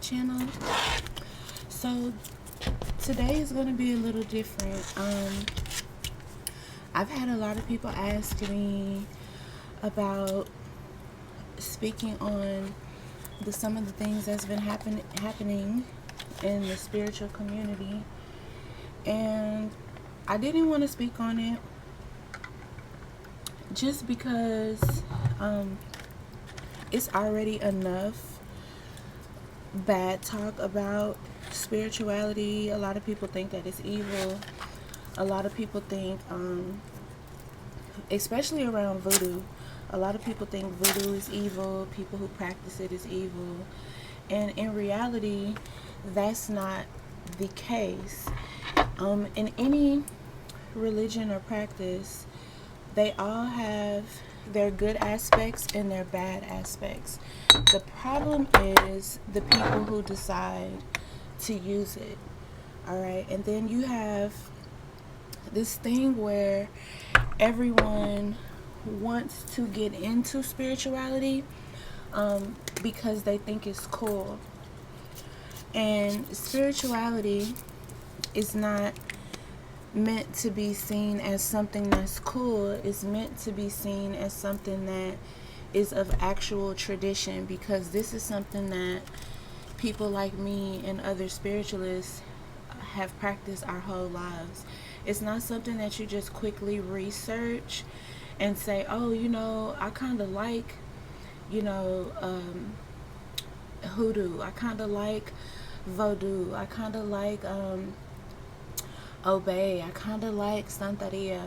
channel. So today is going to be a little different. I've had a lot of people ask me about speaking on some of the things that's been happening in the spiritual community, and I didn't want to speak on it just because it's already enough bad talk about spirituality. A lot of people think that it's evil. A lot of people think, especially around voodoo, a lot of people think voodoo is evil. People who practice it is evil. And in reality, that's not the case. In any religion or practice, they all have their good aspects and their bad aspects. The problem is the people who decide to use it. Alright, and then you have this thing where everyone wants to get into spirituality because they think it's cool. And spirituality is not meant to be seen as something that's cool. It's meant to be seen as something that is of actual tradition, because this is something that people like me and other spiritualists have practiced our whole lives. It's not something that you just quickly research and say, oh, I kind of like, hoodoo. I kind of like voodoo. I kind of like obey. I kind of like Santeria,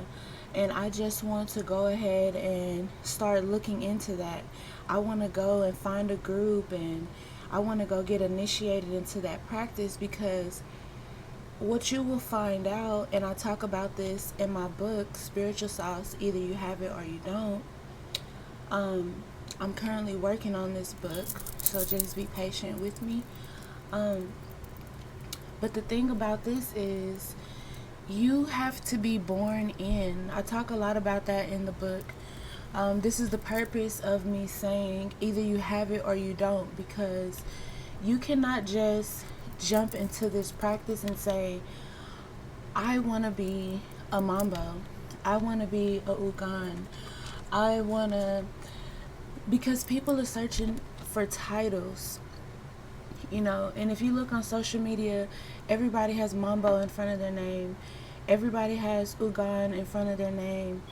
and I just want to go ahead and start looking into that. I want to go and find a group, and I want to go get initiated into that practice, because what you will find out, and I talk about this in my book, Spiritual Sauce, either you have it or you don't. I'm currently working on this book, so just be patient with me. But the thing about this is, you have to be born in. I talk a lot about that in the book. This is the purpose of me saying either you have it or you don't, because you cannot just jump into this practice and say, I want to be a mambo, I want to be a ugan, I want to, because people are searching for titles, and if you look on social media, everybody has mambo in front of their name, everybody has ugan in front of their name,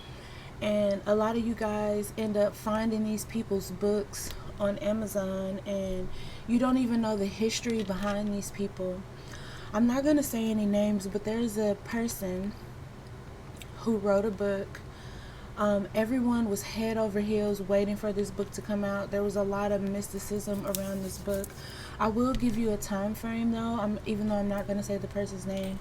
and a lot of you guys end up finding these people's books on Amazon, and you don't even know the history behind these people. I'm not going to say any names, but there's a person who wrote a book. Everyone was head over heels waiting for this book to come out. There was a lot of mysticism around this book. I will give you a time frame though, even though I'm not going to say the person's name.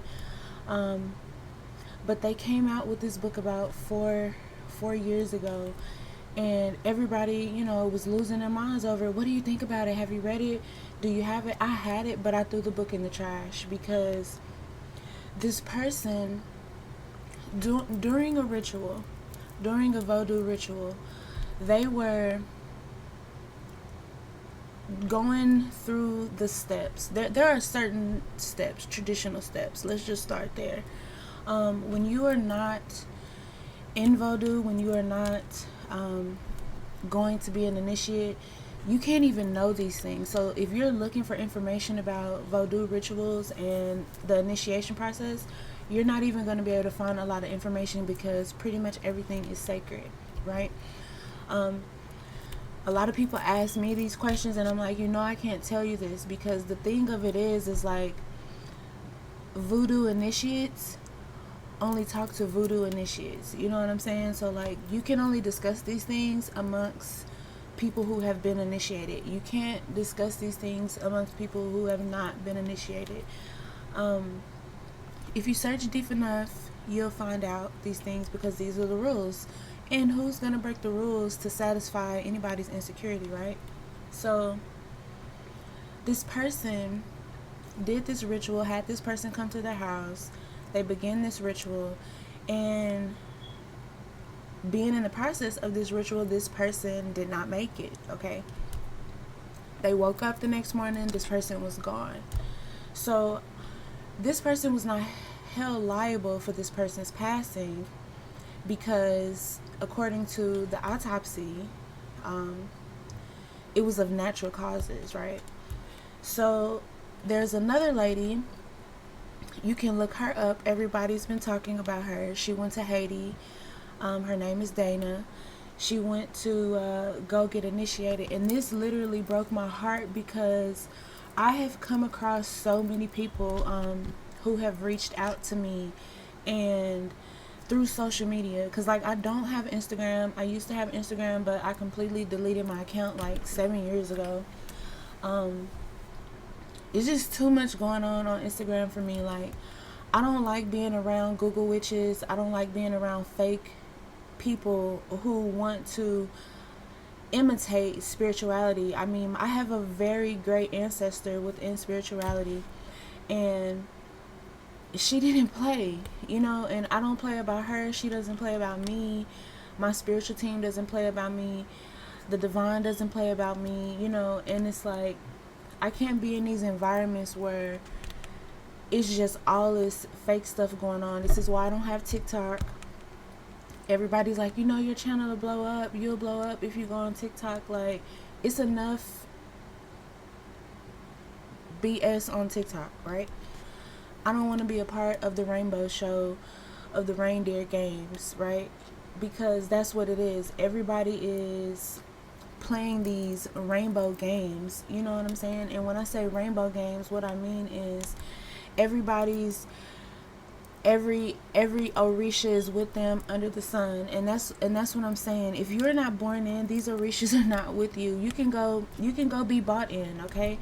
But they came out with this book about four years ago, and everybody, was losing their minds over it. What do you think about it? Have you read it? Do you have it? I had it, but I threw the book in the trash, because this person, during a voodoo ritual, they were going through the steps. There are certain steps, traditional steps. Let's just start there. When you are not in voodoo, when you are not going to be an initiate, you can't even know these things. So if you're looking for information about voodoo rituals and the initiation process, you're not even going to be able to find a lot of information, because pretty much everything is sacred, right? A lot of people ask me these questions, and I'm like, I can't tell you this, because the thing of it is like, voodoo initiates only talk to voodoo initiates. You know what I'm saying? So like, you can only discuss these things amongst people who have been initiated. You can't discuss these things amongst people who have not been initiated. If you search deep enough, you'll find out these things, because these are the rules. And who's gonna break the rules to satisfy anybody's insecurity, right? So this person did this ritual, had this person come to their house. They began this ritual, and being in the process of this ritual, this person did not make it, okay? They woke up the next morning, this person was gone. So this person was not held liable for this person's passing because according to the autopsy, it was of natural causes, right? So there's another lady, you can look her up, everybody's been talking about her. She went to Haiti. Her name is Dana. She went to go get initiated, and this literally broke my heart because I have come across so many people who have reached out to me and through social media, because like I don't have Instagram. I used to have Instagram, but I completely deleted my account like 7 years ago. It's just too much going on Instagram for me. Like, I don't like being around Google witches. I don't like being around fake people who want to imitate spirituality. I mean, I have a very great ancestor within spirituality, and she didn't play, and I don't play about her. She doesn't play about me. My spiritual team doesn't play about me. The divine doesn't play about me, and it's like, I can't be in these environments where it's just all this fake stuff going on. This is why I don't have TikTok. Everybody's like, your channel will blow up. You'll blow up if you go on TikTok. Like, it's enough BS on TikTok, right? I don't want to be a part of the rainbow show, of the reindeer games, right? Because that's what it is. Everybody is playing these rainbow games, you know what I'm saying? And when I say rainbow games, what I mean is every Orisha is with them under the sun, and that's what I'm saying. If you're not born in, these Orishas are not with you. You can go be bought in, okay?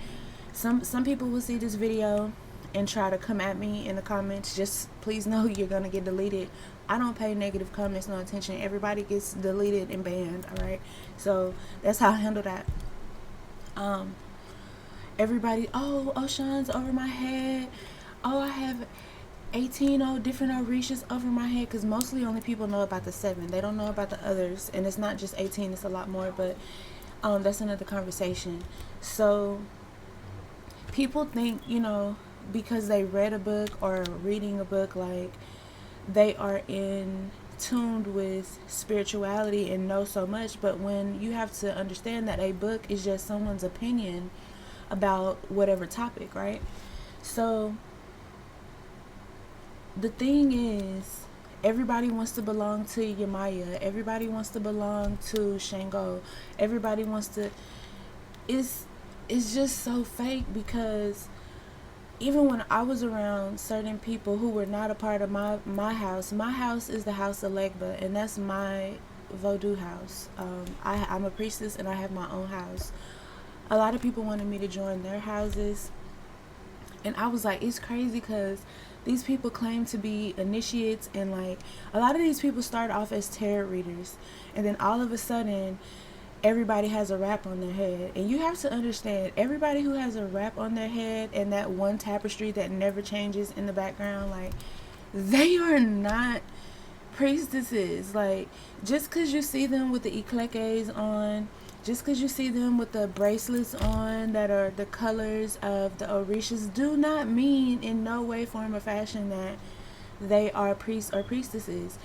Some people will see this video and try to come at me in the comments. Just please know you're gonna get deleted. I don't pay negative comments no attention. Everybody gets deleted and banned, all right? So that's how I handle that. Everybody, Sean's over my head. I have 18 different Orishas over my head, because mostly only people know about the 7. They don't know about the others, and it's not just 18, it's a lot more, but that's another conversation. So people think, because they read a book or reading a book, like they are in tuned with spirituality and know so much. But when you have to understand that a book is just someone's opinion about whatever topic, right? So the thing is, everybody wants to belong to Yamaya. Everybody wants to belong to Shango. Everybody wants to. It's just so fake, because even when I was around certain people who were not a part of my house is the house of Legba, and that's my voodoo house. I'm a priestess, and I have my own house. A lot of people wanted me to join their houses, and I was like, it's crazy, because these people claim to be initiates, and like a lot of these people start off as tarot readers, and then all of a sudden everybody has a wrap on their head. And you have to understand, everybody who has a wrap on their head and that one tapestry that never changes in the background, like, they are not priestesses. Like, just because you see them with the ecleques on, just because you see them with the bracelets on that are the colors of the Orishas, do not mean in no way, form, or fashion that they are priests or priestesses.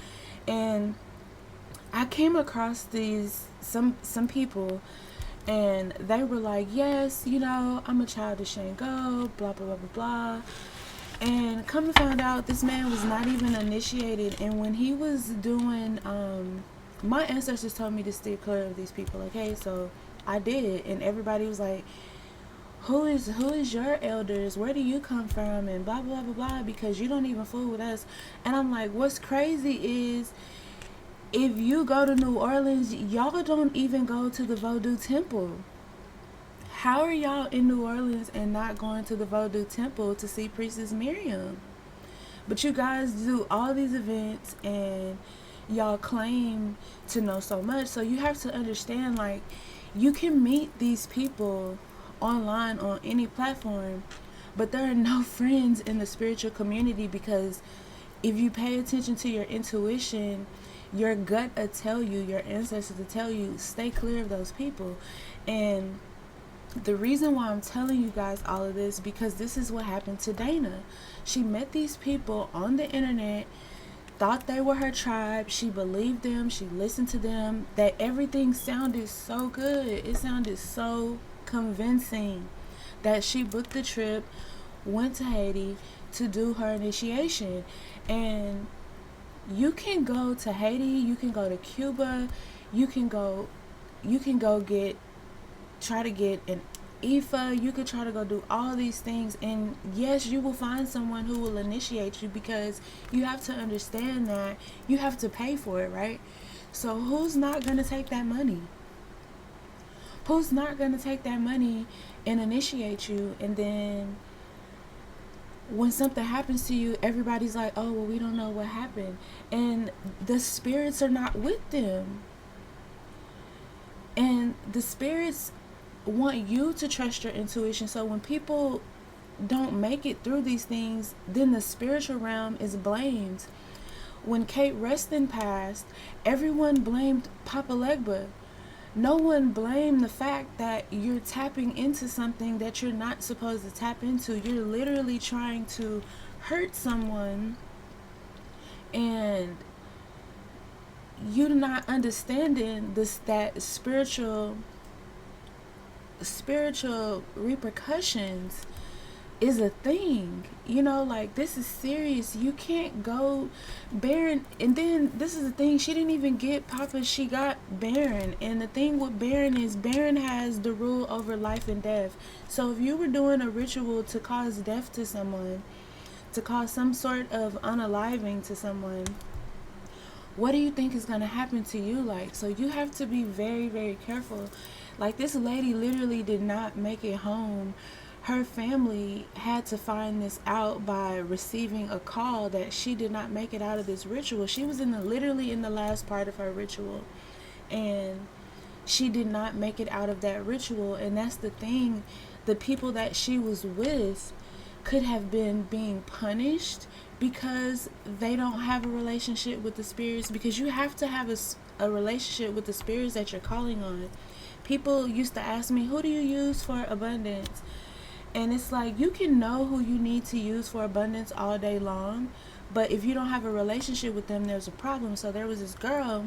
And I came across some people, and they were like, yes, I'm a child of Shango, blah, blah, blah, blah, blah. And come to find out, this man was not even initiated. And when he was doing, my ancestors told me to steer clear of these people, okay? So I did, and everybody was like, who is your elders? Where do you come from? And blah, blah, blah, blah, because you don't even fool with us. And I'm like, what's crazy is, if you go to New Orleans, y'all don't even go to the Vodou Temple. How are y'all in New Orleans and not going to the Vodou Temple to see Priestess Miriam? But you guys do all these events, and y'all claim to know so much. So you have to understand, like, you can meet these people online on any platform, but there are no friends in the spiritual community, because if you pay attention to your intuition, your gut will tell you, your ancestors will tell you, stay clear of those people. And The reason why I'm telling you guys all of this, because this is what happened to Dana. She met these people on the internet, thought they were her tribe. She believed them. She listened to them. That everything sounded so good. It sounded so convincing that she booked the trip, went to Haiti to do her initiation. And you can go to Haiti, you can go to Cuba, you can go try to get an IFA, you could try to go do all these things, and yes, you will find someone who will initiate you, because you have to understand that you have to pay for it, right? So who's not going to take that money? Who's not going to take that money and initiate you, and then when something happens to you, everybody's like, oh, well, we don't know what happened, and the spirits are not with them, and the spirits want you to trust your intuition. So when people don't make it through these things, then the spiritual realm is blamed. When Kate Reston passed, everyone blamed Papa Legba. No one blamed the fact that you're tapping into something that you're not supposed to tap into. You're literally trying to hurt someone, and you're not understanding this, that spiritual repercussions is a thing. You know, like, this is serious. You can't go barren. And then this is the thing, she didn't even get Papa, she got Baron. And the thing with Baron is Baron has the rule over life and death. So if you were doing a ritual to cause death to someone, to cause some sort of unaliving to someone, what do you think is going to happen to you? Like, so you have to be very, very careful. Like, this lady literally did not make it home. Her family had to find this out by receiving a call that she did not make it out of this ritual. She was literally in the last part of her ritual, and she did not make it out of that ritual. And that's the thing, the people that she was with could have been being punished because they don't have a relationship with the spirits, because you have to have a relationship with the spirits that you're calling on. People used to ask me, who do you use for abundance? And it's like, you can know who you need to use for abundance all day long, but if you don't have a relationship with them, there's a problem. So there was this girl,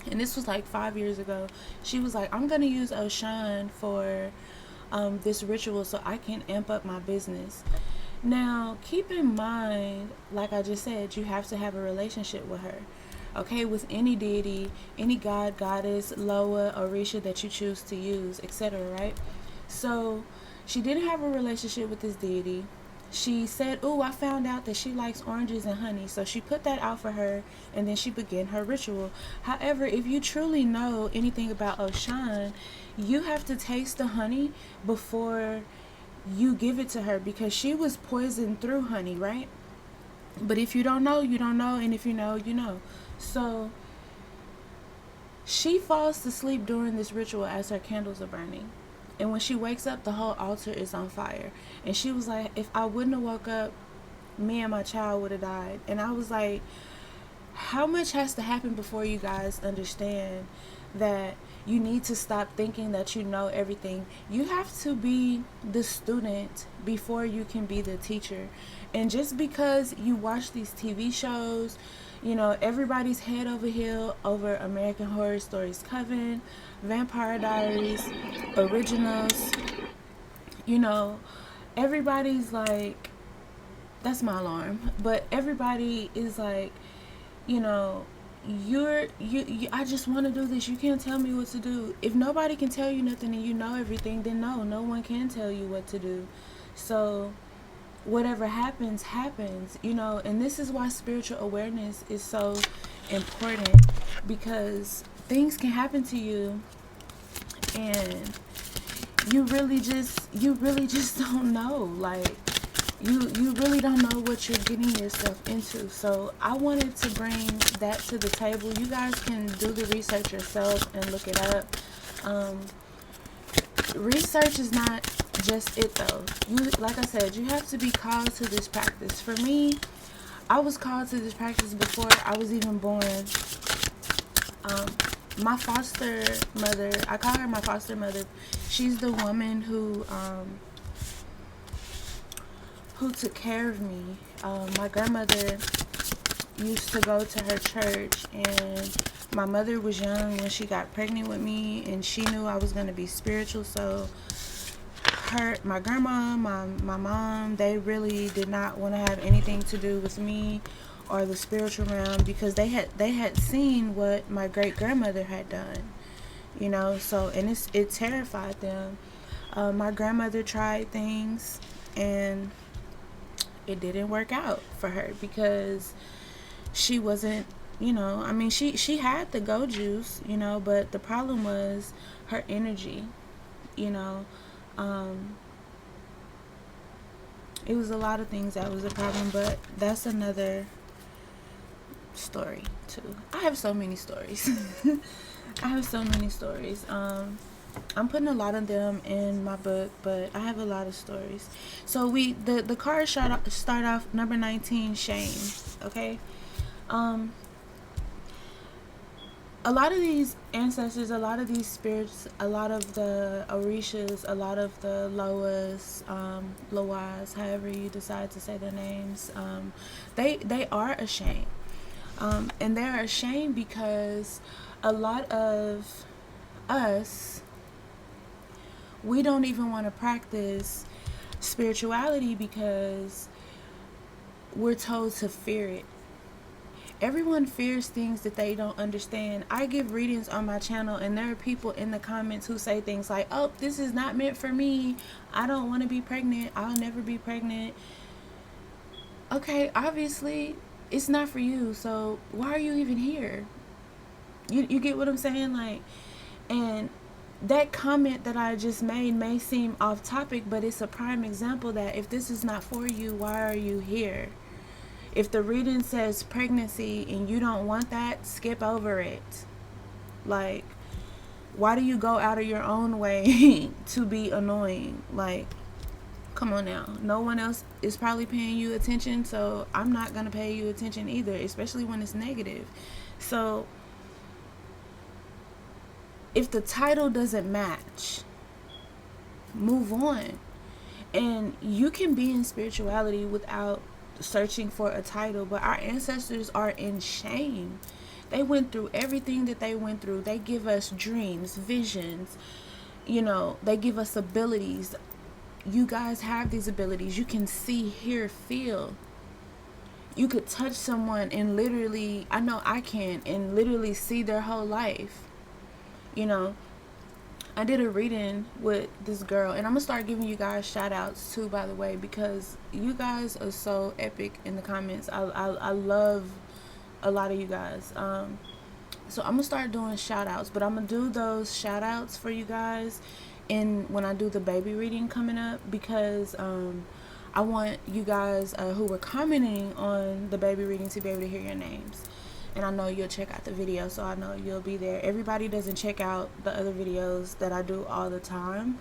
and this was like 5 years ago. She was like, I'm going to use Oshan for this ritual so I can amp up my business. Now, keep in mind, like I just said, you have to have a relationship with her. Okay, with any deity, any god, goddess, Loa, Orisha that you choose to use, etc., right? So she didn't have a relationship with this deity. She said, oh, I found out that she likes oranges and honey. So she put that out for her, and then she began her ritual. However, if you truly know anything about Oshan, you have to taste the honey before you give it to her, because she was poisoned through honey, right? But if you don't know, you don't know, and if you know, you know. So she falls to sleep during this ritual as her candles are burning. And when she wakes up, the whole altar is on fire. And she was like, if I wouldn't have woke up, me and my child would have died. And I was like, how much has to happen before you guys understand that you need to stop thinking that you know everything? You have to be the student before you can be the teacher. And just because you watch these TV shows, you know, everybody's head over heel over American Horror Stories Coven, Vampire Diaries, Originals, you know, everybody's like, that's my alarm, but everybody is like, you know, I just want to do this. You can't tell me what to do. If nobody can tell you nothing and you know everything, then no one can tell you what to do. So whatever happens, you know. And this is why spiritual awareness is so important, because things can happen to you and you really just don't know. Like, you really don't know what you're getting yourself into. So I wanted to bring that to the table. You guys can do the research yourself and look it up. Research is not just it though. Like I said, you have to be called to this practice. For me, I was called to this practice before I was even born. my foster mother, I call her my foster mother. She's the woman who took care of me. My grandmother used to go to her church, and my mother was young when she got pregnant with me, and she knew I was going to be spiritual. So my grandma, my mom, they really did not want to have anything to do with me or the spiritual realm, because they had seen what my great grandmother had done, you know. So, and it terrified them. My grandmother tried things, and it didn't work out for her, because she wasn't, you know, I mean, she had the go juice, you know, but the problem was her energy, you know. It was a lot of things that was a problem, but that's another story too. I have so many stories. I have so many stories. I'm putting a lot of them in my book, but I have a lot of stories. So the cards start off number 19, shame. Okay. A lot of these ancestors, a lot of these spirits, a lot of the Orishas, a lot of the Loas, Loas, however you decide to say their names, they are ashamed. And they're ashamed because a lot of us, we don't even want to practice spirituality because we're told to fear it. Everyone fears things that they don't understand. I give readings on my channel, and there are people in the comments who say things like, oh, this is not meant for me. I don't want to be pregnant. I'll never be pregnant. Okay, obviously, it's not for you. So why are you even here? You get what I'm saying? Like, and that comment that I just made may seem off topic, but it's a prime example that if this is not for you, why are you here? If the reading says pregnancy and you don't want that, skip over it. Like, why do you go out of your own way to be annoying? Like, come on now. No one else is probably paying you attention, so I'm not going to pay you attention either, especially when it's negative. So, if the title doesn't match, move on. And you can be in spirituality without searching for a title, but our ancestors are in shame. They went through everything that they went through. They give us dreams, visions, you know, they give us abilities. You guys have these abilities. You can see, hear, feel. You could touch someone and literally, I know I can, and literally see their whole life. You know, I did a reading with this girl, and I'm gonna start giving you guys shout outs too, by the way, because you guys are so epic in the comments. I love a lot of you guys. So I'm gonna start doing shout outs, but I'm gonna do those shout outs for you guys when I do the baby reading coming up, because I want you guys who were commenting on the baby reading to be able to hear your names. And I know you'll check out the video, so I know you'll be there. Everybody doesn't check out the other videos that I do all the time,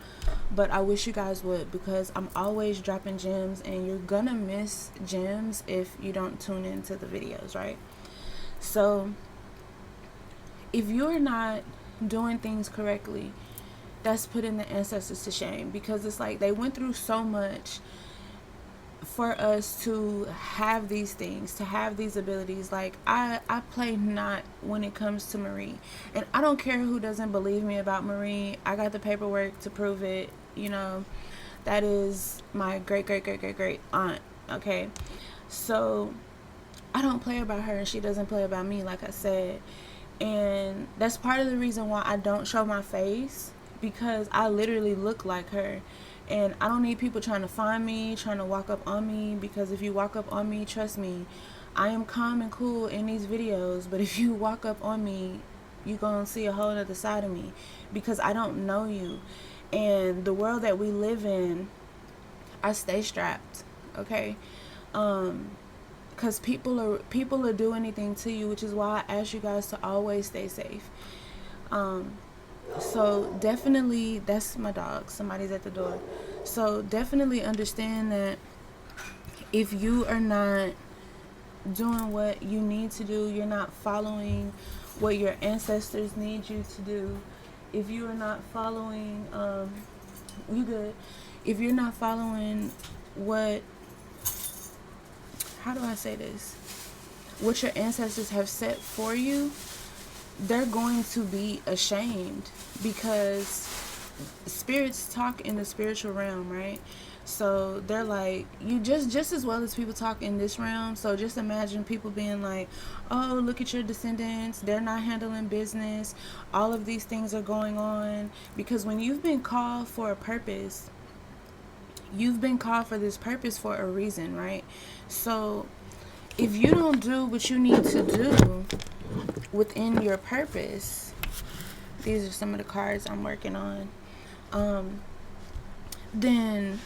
but I wish you guys would, because I'm always dropping gems, and you're gonna miss gems if you don't tune into the videos, right? So if you're not doing things correctly, that's putting the ancestors to shame, because it's like they went through so much for us to have these things, to have these abilities. Like I play not when it comes to Marie, and I don't care who doesn't believe me about Marie. I got the paperwork to prove it. You know, that is my great aunt. Okay, so I don't play about her, and she doesn't play about me, like I said. And that's part of the reason why I don't show my face, because I literally look like her. And I don't need people trying to find me, trying to walk up on me, because if you walk up on me, trust me, I am calm and cool in these videos. But if you walk up on me, you're going to see a whole other side of me, because I don't know you. And the world that we live in, I stay strapped, okay? Because people are doing anything to you, which is why I ask you guys to always stay safe. So definitely, that's my dog. Somebody's at the door. So definitely understand that if you are not doing what you need to do, you're not following what your ancestors need you to do, if you are not following, you good. If you're not following what, how do I say this? What your ancestors have set for you, they're going to be ashamed, because spirits talk in the spiritual realm, right? So they're like, you just as well as people talk in this realm. So just imagine people being like, oh, look at your descendants, they're not handling business, all of these things are going on. Because when you've been called for a purpose, you've been called for this purpose for a reason, right? So if you don't do what you need to do within your purpose, these are some of the cards I'm working on, then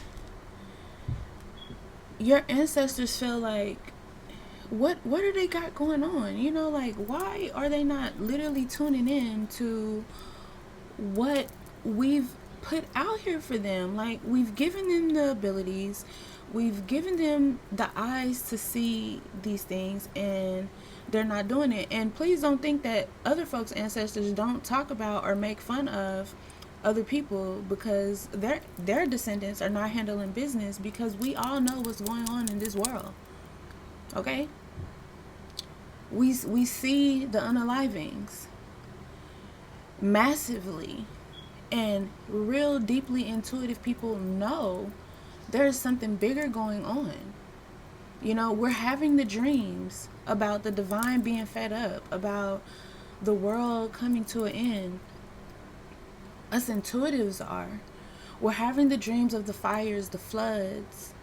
your ancestors feel like, what do they got going on? You know, like, why are they not literally tuning in to what we've put out here for them? Like, we've given them the abilities, we've given them the eyes to see these things, and they're not doing it. And please don't think that other folks' ancestors don't talk about or make fun of other people because their descendants are not handling business, because we all know what's going on in this world. Okay? We see the unalivings massively, and real deeply intuitive people know there's something bigger going on. You know, we're having the dreams about the divine being fed up, about the world coming to an end. Us intuitives are. We're having the dreams of the fires, the floods.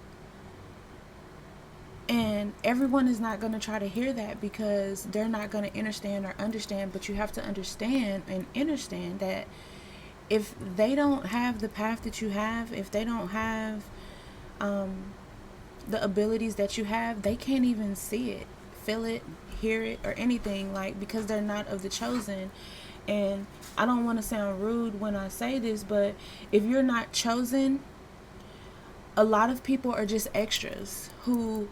And everyone is not going to try to hear that, because they're not going to understand. But you have to understand and understand that if they don't have the path that you have, if they don't have the abilities that you have, they can't even see it, feel it, hear it, or anything, like, because they're not of the chosen. And I don't want to sound rude when I say this, but if you're not chosen, a lot of people are just extras who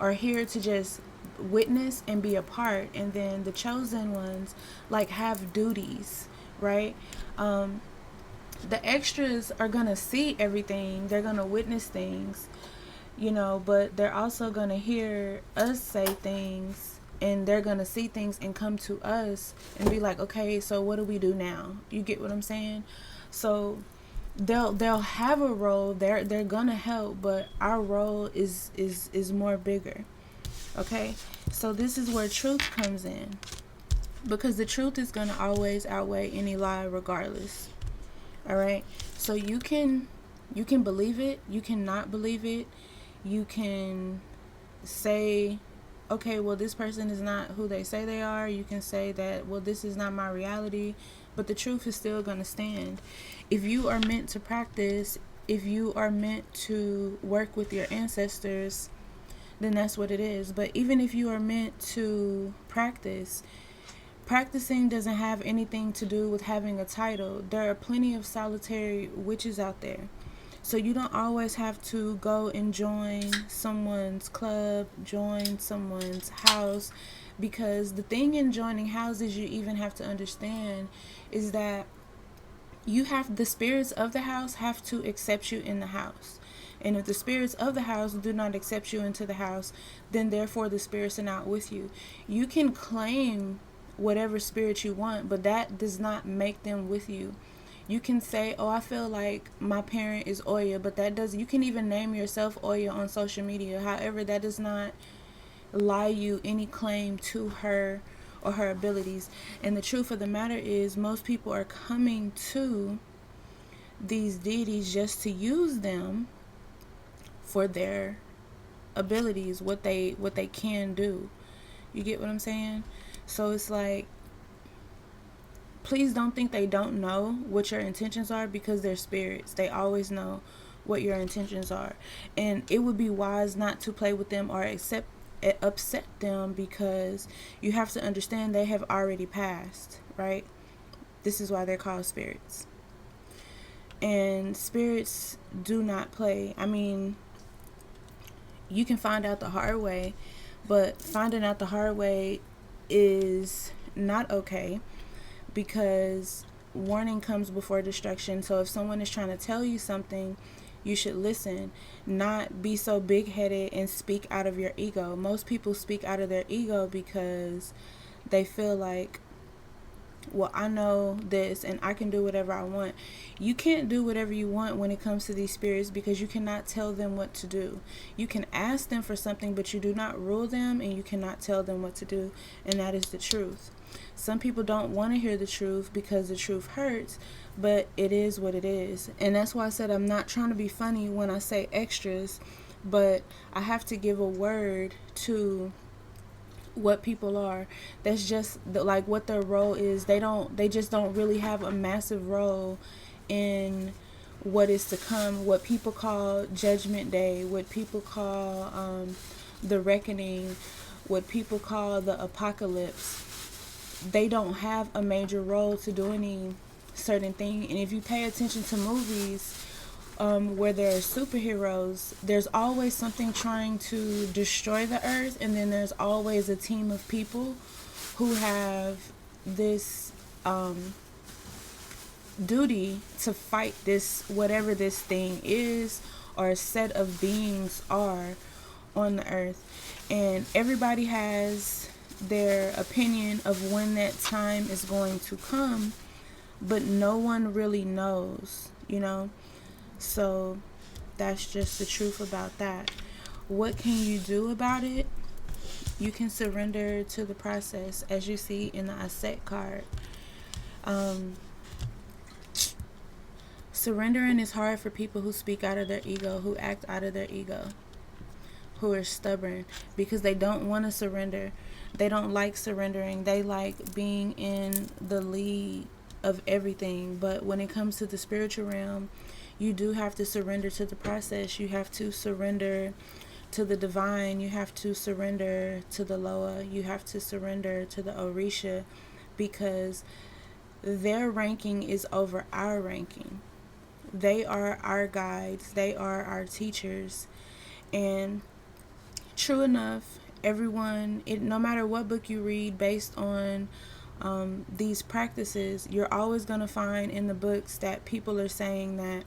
are here to just witness and be a part. And then the chosen ones, like, have duties, right? The extras are going to see everything. They're going to witness things, you know, but they're also going to hear us say things, and they're going to see things and come to us and be like, okay, so what do we do now? You get what I'm saying? So they'll have a role. They're going to help, but our role is more bigger. Okay? So this is where truth comes in, because the truth is going to always outweigh any lie regardless. All right? So you can believe it, you can not believe it. You can say, okay, well, this person is not who they say they are. You can say that, well, this is not my reality, but the truth is still going to stand. If you are meant to practice, if you are meant to work with your ancestors, then that's what it is. But even if you are meant to practice, practicing doesn't have anything to do with having a title. There are plenty of solitary witches out there. So you don't always have to go and join someone's club, join someone's house, because the thing in joining houses you even have to understand is that the spirits of the house have to accept you in the house. And if the spirits of the house do not accept you into the house, then therefore the spirits are not with you. You can claim whatever spirit you want, but that does not make them with you. You can say, oh, I feel like my parent is Oya, but you can even name yourself Oya on social media. However, that does not lie you any claim to her or her abilities. And the truth of the matter is, most people are coming to these deities just to use them for their abilities, what they can do. You get what I'm saying? So it's like, please don't think they don't know what your intentions are, because they're spirits. They always know what your intentions are. And it would be wise not to play with them or upset them, because you have to understand they have already passed, right? This is why they're called spirits. And spirits do not play. I mean, you can find out the hard way, But finding out the hard way is not okay, because warning comes before destruction. So if someone is trying to tell you something, you should listen, not be so big-headed and speak out of your ego. Most people speak out of their ego because they feel like, well, I know this and I can do whatever I want. You can't do whatever you want when it comes to these spirits, because you cannot tell them what to do. You can ask them for something, but you do not rule them, and you cannot tell them what to do. And that is the truth. Some people don't want to hear the truth because the truth hurts, but it is what it is. And that's why I said I'm not trying to be funny when I say extras, but I have to give a word to what people are. That's just like what their role is. They just don't really have a massive role in what is to come, what people call Judgment Day, what people call the reckoning, what people call the apocalypse. They don't have a major role to do any certain thing. And if you pay attention to movies where there are superheroes, there's always something trying to destroy the earth, and then there's always a team of people who have this duty to fight this, whatever this thing is or a set of beings are on the earth. And everybody has their opinion of when that time is going to come, but no one really knows, you know. So that's just the truth about that. What can you do about it? You can surrender to the process, as you see in the Asset card. Surrendering is hard for people who speak out of their ego, who act out of their ego, who are stubborn, because they don't want to surrender. They don't like surrendering. They like being in the lead of everything. But when it comes to the spiritual realm, you do have to surrender to the process. You have to surrender to the divine. You have to surrender to the Loa. You have to surrender to the Orisha, because their ranking is over our ranking. They are our guides. They are our teachers. And true enough, everyone, no matter what book you read based on these practices, you're always going to find in the books that people are saying that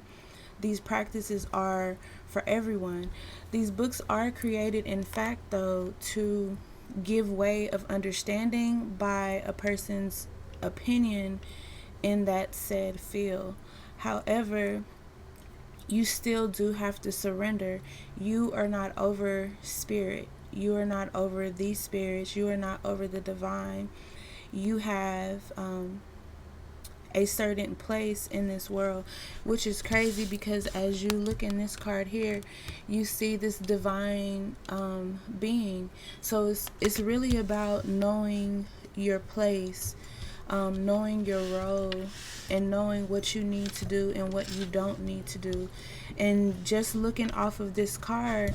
these practices are for everyone. These books are created, in fact, though, to give way of understanding by a person's opinion in that said field. However, you still do have to surrender. You are not over spirit. You are not over these spirits. You are not over the divine. You have a certain place in this world, which is crazy, because as you look in this card here, you see this divine being. So it's really about knowing your place, knowing your role, and knowing what you need to do and what you don't need to do. And just looking off of this card,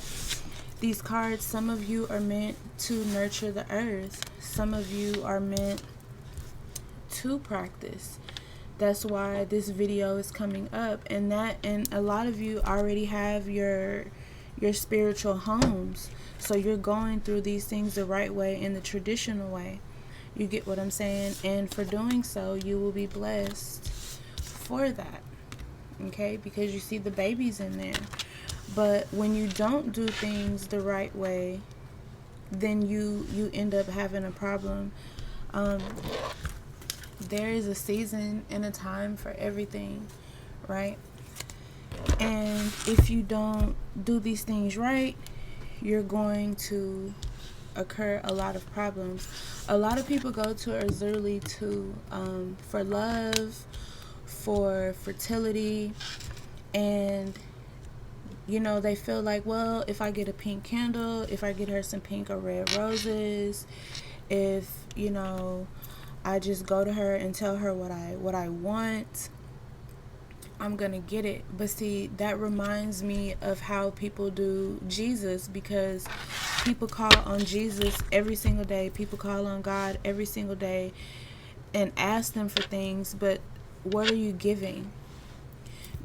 these cards, some of you are meant to nurture the earth. Some of you are meant to practice. That's why this video is coming up. And a lot of you already have your spiritual homes. So you're going through these things the right way, in the traditional way. You get what I'm saying? And for doing so, you will be blessed for that. Okay? Because you see the babies in there. But when you don't do things the right way, then you end up having a problem. There is a season and a time for everything, right? And if you don't do these things right, you're going to occur a lot of problems. A lot of people go to Azuli for love, for fertility, and you know, they feel like, well, if I get a pink candle, if I get her some pink or red roses, if, you know, I just go to her and tell her what I want, I'm gonna get it. But see, that reminds me of how people do Jesus, because people call on Jesus every single day. People call on God every single day and ask them for things, but what are you giving?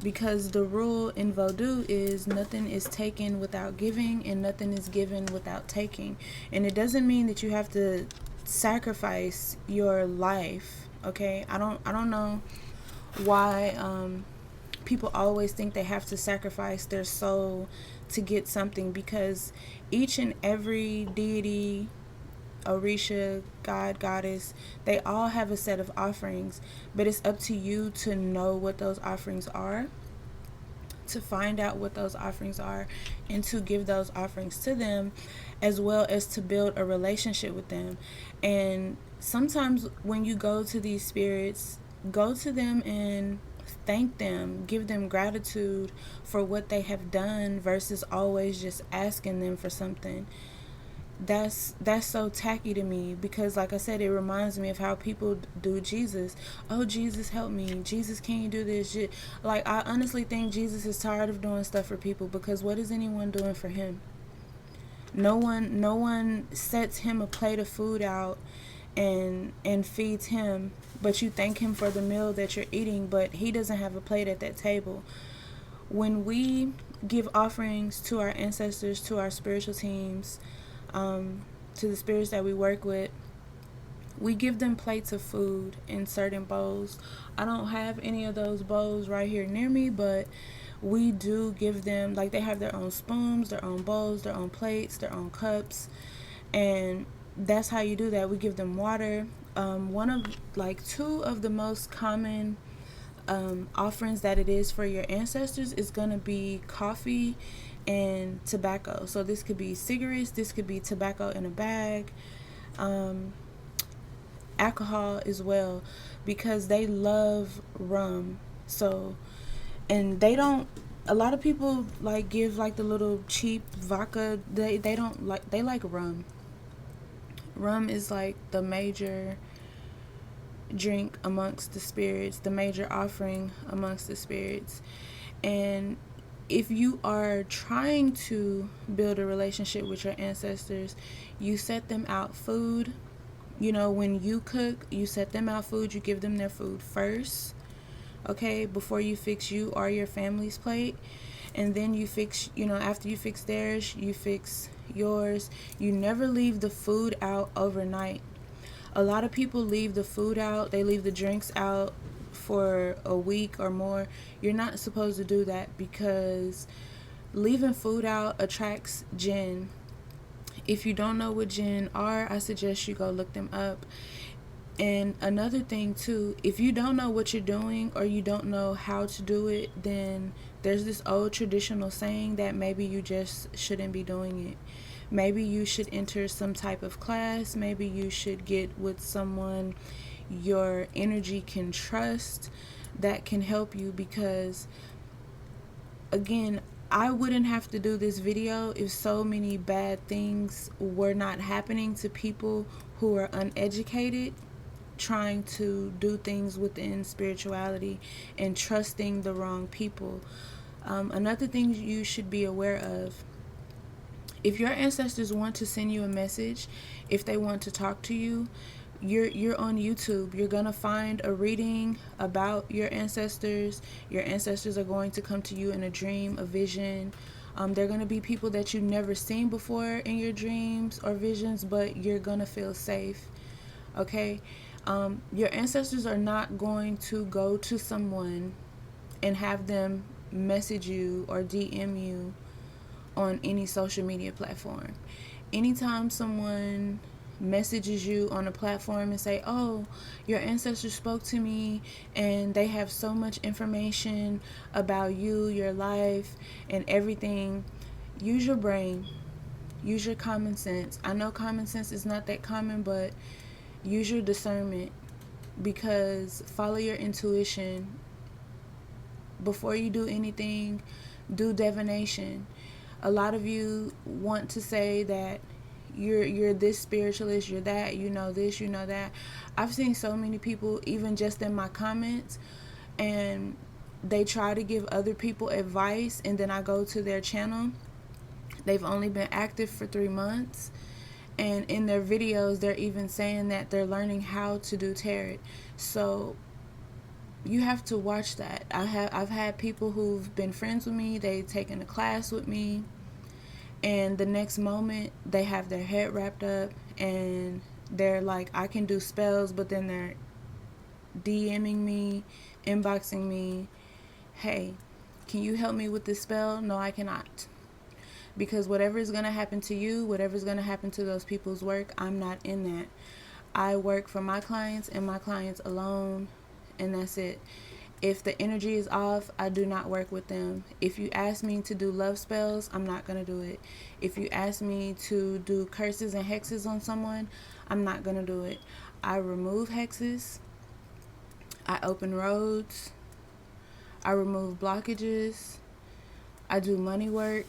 because the rule in Vodou is nothing is taken without giving and nothing is given without taking. And it doesn't mean that you have to sacrifice your life. Okay, I don't know why people always think they have to sacrifice their soul to get something, because each and every deity, Orisha, God, Goddess, they all have a set of offerings, but it's up to you to know what those offerings are, to find out what those offerings are, and to give those offerings to them, as well as to build a relationship with them. And sometimes when you go to these spirits, go to them and thank them, give them gratitude for what they have done, versus always just asking them for something. That's so tacky to me, because like I said, it reminds me of how people do Jesus. Oh, Jesus, help me. Jesus, can you do this? Like, I honestly think Jesus is tired of doing stuff for people, because what is anyone doing for him? No one sets him a plate of food out and feeds him, but you thank him for the meal that you're eating, but he doesn't have a plate at that table. When we give offerings to our ancestors, to our spiritual teams, to the spirits that we work with, we give them plates of food in certain bowls. I don't have any of those bowls right here near me, but we do give them, like, they have their own spoons, their own bowls, their own plates, their own cups, and that's how you do that. We give them water. Two of the most common offerings that it is for your ancestors is going to be coffee and tobacco. So this could be cigarettes, this could be tobacco in a bag, alcohol as well, because they love rum. So, and they don't, a lot of people like give like the little cheap vodka. They don't like, they like rum. Rum is like the major drink amongst the spirits, the major offering amongst the spirits. And if you are trying to build a relationship with your ancestors, you set them out food. You know, when you cook, you set them out food, you give them their food first, okay, before you fix you or your family's plate. And then you fix, after you fix theirs, you fix yours. You never leave the food out overnight. A lot of people leave the food out, they leave the drinks out for a week or more. You're not supposed to do that, because leaving food out attracts jinn. If you don't know what jinn are, I suggest you go look them up. And another thing too, if you don't know what you're doing or you don't know how to do it, then there's this old traditional saying that maybe you just shouldn't be doing it. Maybe you should enter some type of class. Maybe you should get with someone your energy can trust that can help you, because again, I wouldn't have to do this video if so many bad things were not happening to people who are uneducated, trying to do things within spirituality and trusting the wrong people. Another thing you should be aware of, if your ancestors want to send you a message, if they want to talk to you, you're on YouTube. You're gonna find a reading about your ancestors. Your ancestors are going to come to you in a dream, a vision. They're gonna be people that you've never seen before in your dreams or visions, but you're gonna feel safe. Okay? Your ancestors are not going to go to someone and have them message you or DM you on any social media platform. Anytime someone messages you on a platform and say, oh, your ancestors spoke to me and they have so much information about you, your life, and everything, use your brain. Use your common sense. I know common sense is not that common, but use your discernment, because follow your intuition. Before you do anything, do divination. A lot of you want to say that you're this spiritualist, you're that, you know this, you know that. I've seen so many people, even just in my comments, and they try to give other people advice, and then I go to their channel. They've only been active for 3 months, and in their videos they're even saying that they're learning how to do tarot. So You have to watch that. I've had people who've been friends with me, they've taken a class with me, and the next moment they have their head wrapped up and they're like, I can do spells, but then they're DMing me, inboxing me, hey, can you help me with this spell? No, I cannot. Because whatever is going to happen to you, whatever is going to happen to those people's work, I'm not in that. I work for my clients and my clients alone, and that's it. If the energy is off, I do not work with them. If you ask me to do love spells, I'm not going to do it. If you ask me to do curses and hexes on someone, I'm not going to do it. I remove hexes. I open roads. I remove blockages. I do money work.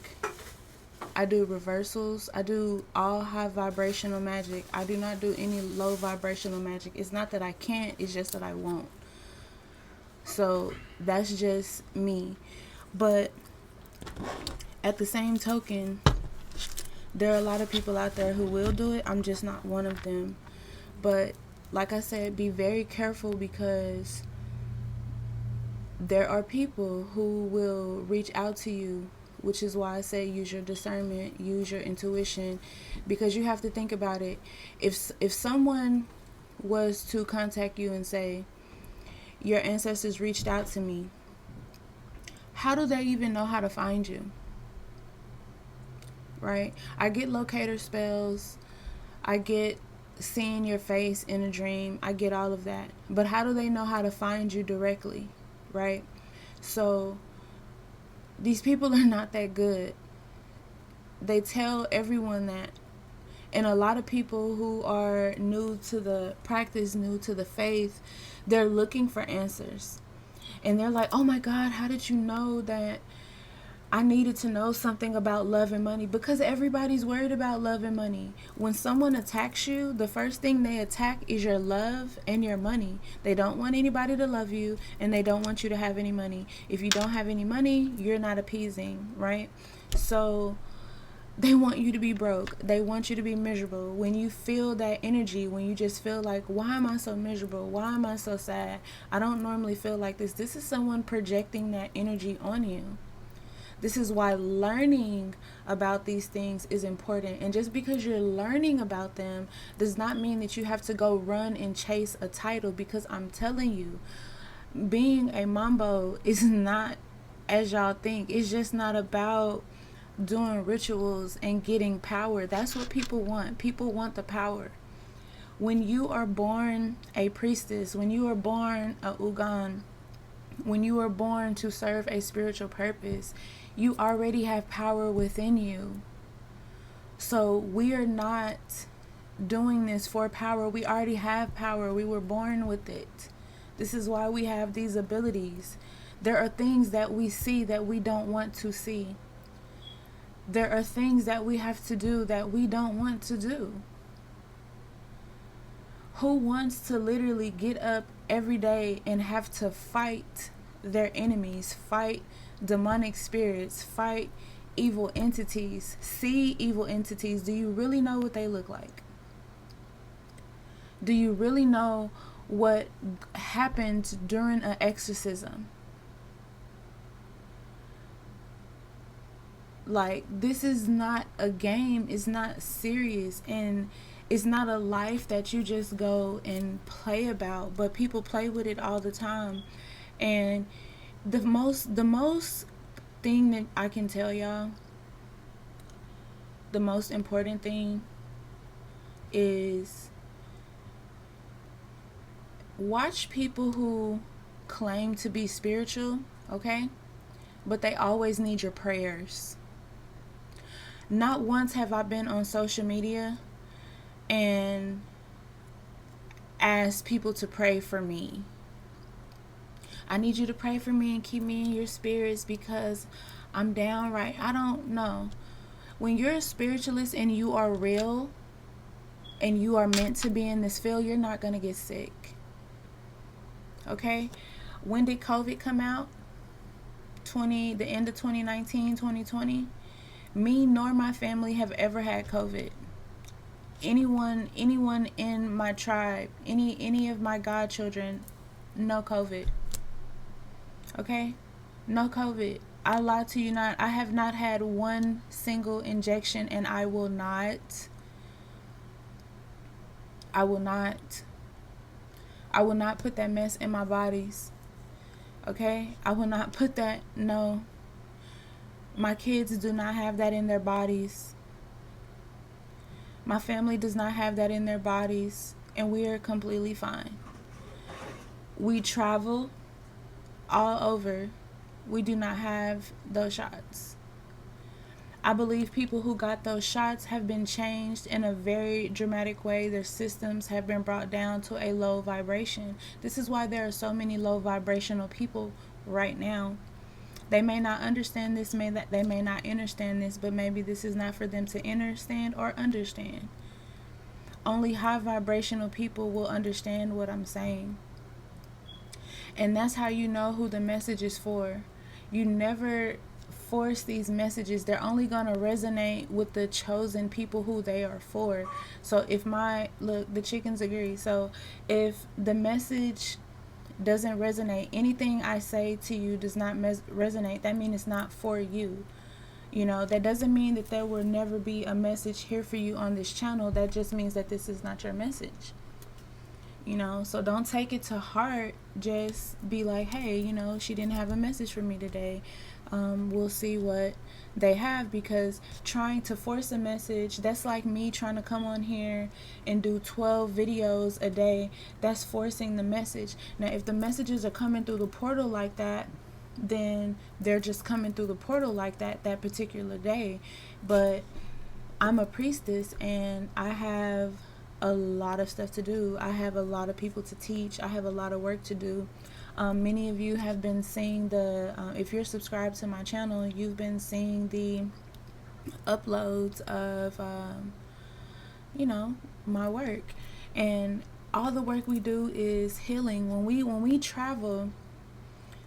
I do reversals. I do all high vibrational magic. I do not do any low vibrational magic. It's not that I can't, it's just that I won't. So that's just me. But at the same token, there are a lot of people out there who will do it. I'm just not one of them. But like I said, be very careful, because there are people who will reach out to you, which is why I say use your discernment, use your intuition, because you have to think about it. If someone was to contact you and say, your ancestors reached out to me, how do they even know how to find you? Right? I get locator spells. I get seeing your face in a dream. I get all of that. But how do they know how to find you directly? Right? So these people are not that good. They tell everyone that. And a lot of people who are new to the practice, new to the faith, they're looking for answers. And they're like, oh my God, how did you know that I needed to know something about love and money? Because everybody's worried about love and money. When someone attacks you, the first thing they attack is your love and your money. They don't want anybody to love you, and they don't want you to have any money. If you don't have any money, you're not appeasing, right? So they want you to be broke. They want you to be miserable. When you feel that energy, when you just feel like, why am I so miserable? Why am I so sad? I don't normally feel like this. This is someone projecting that energy on you. This is why learning about these things is important. And just because you're learning about them does not mean that you have to go run and chase a title, because I'm telling you, being a mambo is not as y'all think. It's just not about doing rituals and getting power. That's what people want. People want the power. When you are born a priestess, when you are born a Ugan, when you are born to serve a spiritual purpose, you already have power within you. So we are not doing this for power. We already have power. We were born with it. This is why we have these abilities. There are things that we see that we don't want to see. There are things that we have to do that we don't want to do. Who wants to literally get up every day and have to fight their enemies, fight demonic spirits, fight evil entities, see evil entities? Do you really know what they look like? Do you really know what happened during an exorcism? Like, this is not a game. It's not serious, and it's not a life that you just go and play about, but people play with it all the time. And the most thing that I can tell y'all, the most important thing is watch people who claim to be spiritual, okay? But they always need your prayers. Not once have I been on social media and asked people to pray for me. I need you to pray for me and keep me in your spirits because I'm downright. I don't know. When you're a spiritualist and you are real and you are meant to be in this field, you're not going to get sick. Okay? When did COVID come out? The end of 2019, 2020. Me nor my family have ever had COVID. Anyone in my tribe, any of my godchildren, no COVID. Okay? No COVID. I lie to you not. I have not had one single injection, and I will not. I will not. I will not put that mess in my bodies. Okay? I will not put that. No. My kids do not have that in their bodies. My family does not have that in their bodies. And we are completely fine. We travel all over. We do not have those shots. I believe people who got those shots have been changed in a very dramatic way. Their systems have been brought down to a low vibration. This is why there are so many low vibrational people right now. They may not understand this, they may not understand this, but maybe this is not for them to understand or understand. Only high vibrational people will understand what I'm saying. And that's how you know who the message is for. You never force these messages. They're only going to resonate with the chosen people who they are for. So if the chickens agree. So if the message doesn't resonate, anything I say to you does not resonate, that means it's not for you. You know, that doesn't mean that there will never be a message here for you on this channel. That just means that this is not your message. You know, so don't take it to heart. Just be like, hey, you know, she didn't have a message for me today. We'll see what they have, because trying to force a message, that's like me trying to come on here and do 12 videos a day. That's forcing the message. Now, if the messages are coming through the portal like that, then they're just coming through the portal like that particular day. But I'm a priestess, and I have a lot of stuff to do. I have a lot of people to teach. I have a lot of work to do. Many of you have been seeing if you're subscribed to my channel, you've been seeing the uploads of, you know, my work. And all the work we do is healing. When we travel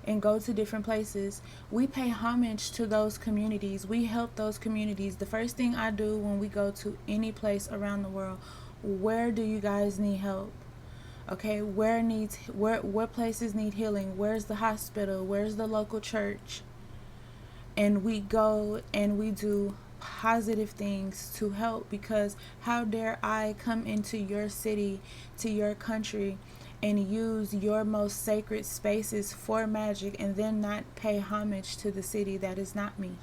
and go to different places, we pay homage to those communities. We help those communities. The first thing I do when we go to any place around the world, where do you guys need help? Okay, what places need healing? Where's the hospital? Where's the local church? And we go and we do positive things to help, because how dare I come into your city, to your country, and use your most sacred spaces for magic and then not pay homage to the city? That is not me.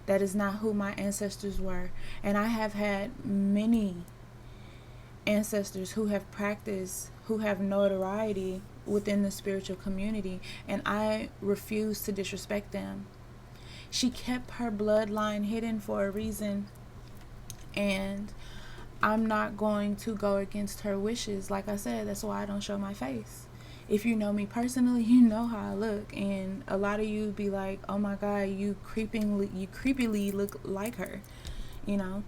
That is not who my ancestors were. And I have had many ancestors who have practiced, who have notoriety within the spiritual community, and I refuse to disrespect them. She kept her bloodline hidden for a reason, and I'm not going to go against her wishes. Like I said, that's why I don't show my face. If you know me personally, you know how I look, and a lot of you be like, oh my god, you creepily look like her, you know.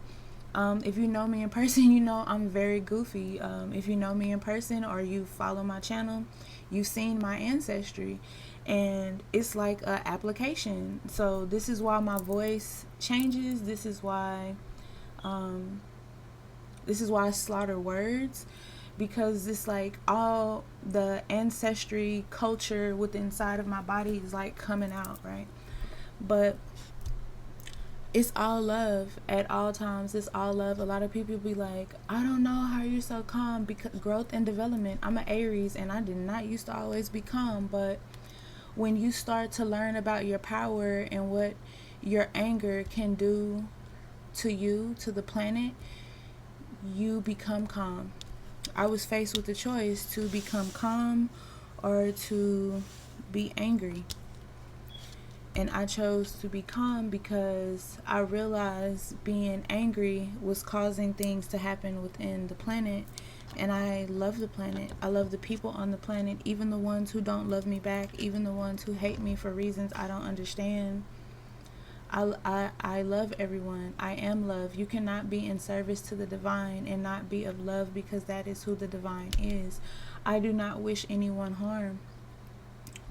If you know me in person, you know I'm very goofy. If you know me in person or you follow my channel, you've seen my ancestry, and it's like an application. So this is why my voice changes. This is why I slaughter words, because it's like all the ancestry culture within inside of my body is like coming out, right? But it's all love at all times. It's all love. A lot of people be like, I don't know how you're so calm, because growth and development. I'm an Aries, and I did not used to always be calm, but when you start to learn about your power and what your anger can do to you, to the planet, you become calm. I was faced with the choice to become calm or to be angry. And I chose to be calm, because I realized being angry was causing things to happen within the planet. And I love the planet. I love the people on the planet, even the ones who don't love me back, even the ones who hate me for reasons I don't understand. I love everyone. I am love. You cannot be in service to the divine and not be of love, because that is who the divine is. I do not wish anyone harm.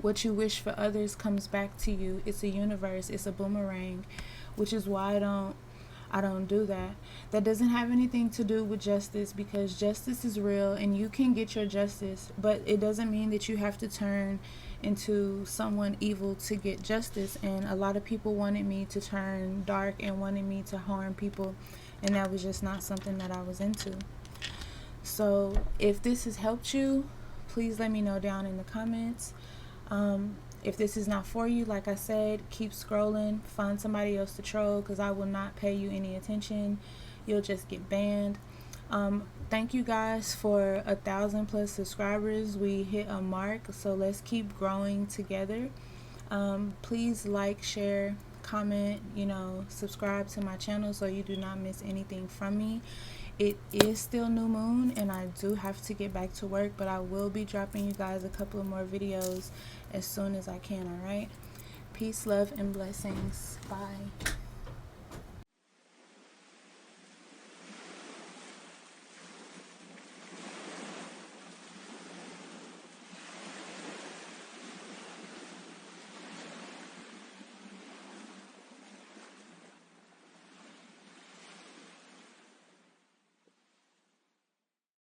What you wish for others comes back to you. It's a universe. It's a boomerang, which is why I don't do that. That doesn't have anything to do with justice, because justice is real and you can get your justice, but it doesn't mean that you have to turn into someone evil to get justice. And a lot of people wanted me to turn dark and wanted me to harm people, and that was just not something that I was into. So if this has helped you, please let me know down in the comments. If this is not for you, like I said, keep scrolling, find somebody else to troll, because I will not pay you any attention. You'll just get banned. Thank you guys for 1,000+ subscribers. We hit a mark, so let's keep growing together. Please like, share, comment, subscribe to my channel so you do not miss anything from me. It is still new moon and I do have to get back to work, but I will be dropping you guys a couple of more videos as soon as I can. All right, peace, love, and blessings. Bye.